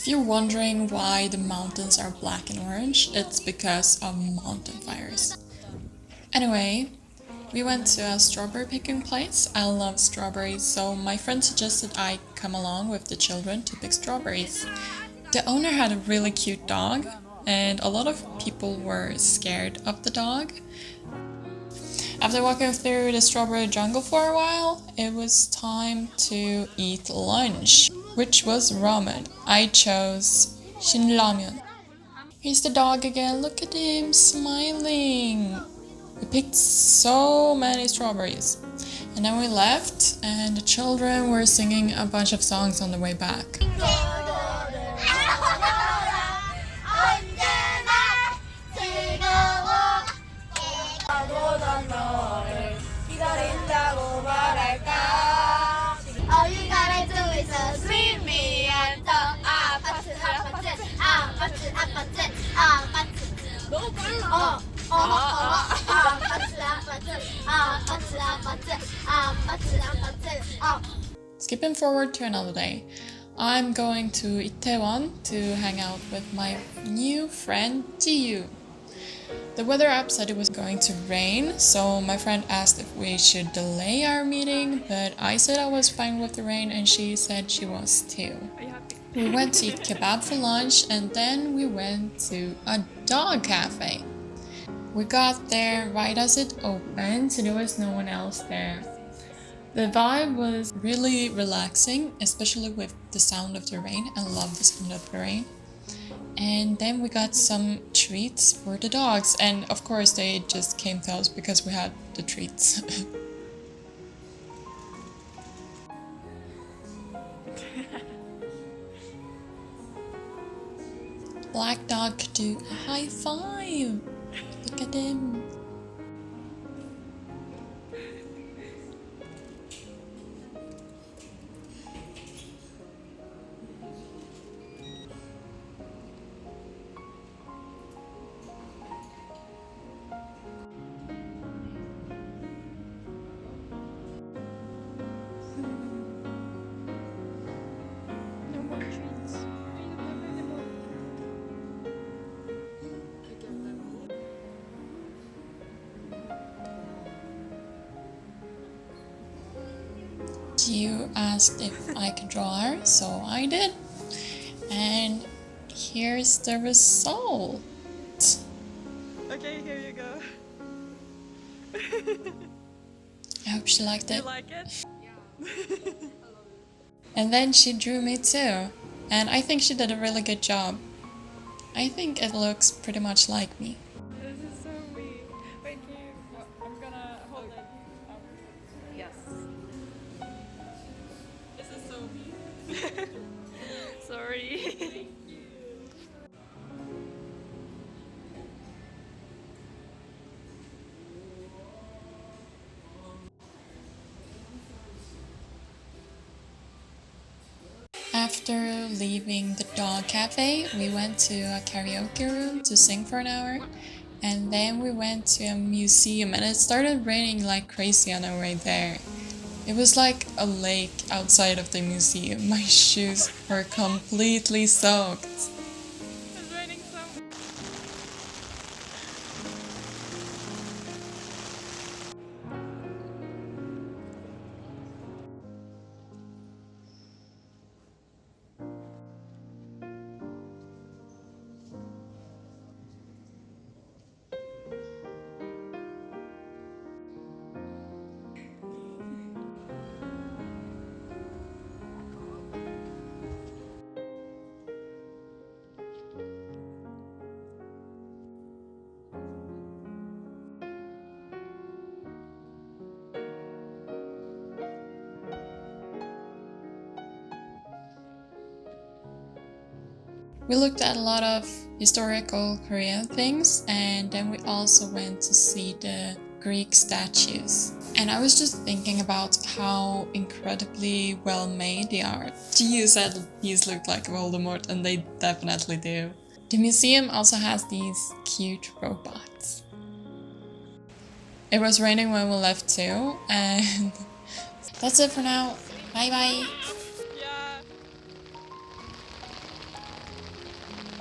If you're wondering why the mountains are black and orange, it's because of mountain fires. Anyway, we went to a strawberry picking place. I love strawberries, so my friend suggested I come along with the children to pick strawberries. The owner had a really cute dog, and a lot of people were scared of the dog. After walking through the strawberry jungle for a while, it was time to eat lunch, which was ramen. I chose shinramen. Here's the dog again, look at him smiling. We picked so many strawberries. And then we left, and the children were singing a bunch of songs on the way back. Skipping forward to another day, I'm going to Itaewon to hang out with my new friend Jiyu. The weather app said it was going to rain, so my friend asked if we should delay our meeting, but I said I was fine with the rain and she said she was too. We went to eat kebab for lunch and then we went to a dog cafe. We got there right as it opened, so there was no one else there. The vibe was really relaxing, especially with the sound of the rain. I love the sound of the rain. And then we got some treats for the dogs, and of course they just came to us because we had the treats. Black dog could do a high five. Look at him. You asked if I could draw her, so I did. And here's the result. Okay, here you go. I hope she liked it. You like it? Yeah. And then she drew me too. And I think she did a really good job. I think it looks pretty much like me. This is so sweet. Wait, can you... Oh, I'm gonna hold it up. Yes. This is so mean. Sorry. Thank you. After leaving the dog cafe, we went to a karaoke room to sing for an hour. And then we went to a museum and it started raining like crazy on our way there. It was like a lake outside of the museum. My shoes were completely soaked. It's raining so much. We looked at a lot of historical Korean things, and then we also went to see the Greek statues. And I was just thinking about how incredibly well made they are. Gio said these look like Voldemort, and they definitely do. The museum also has these cute robots. It was raining when we left too, and that's it for now. Bye bye!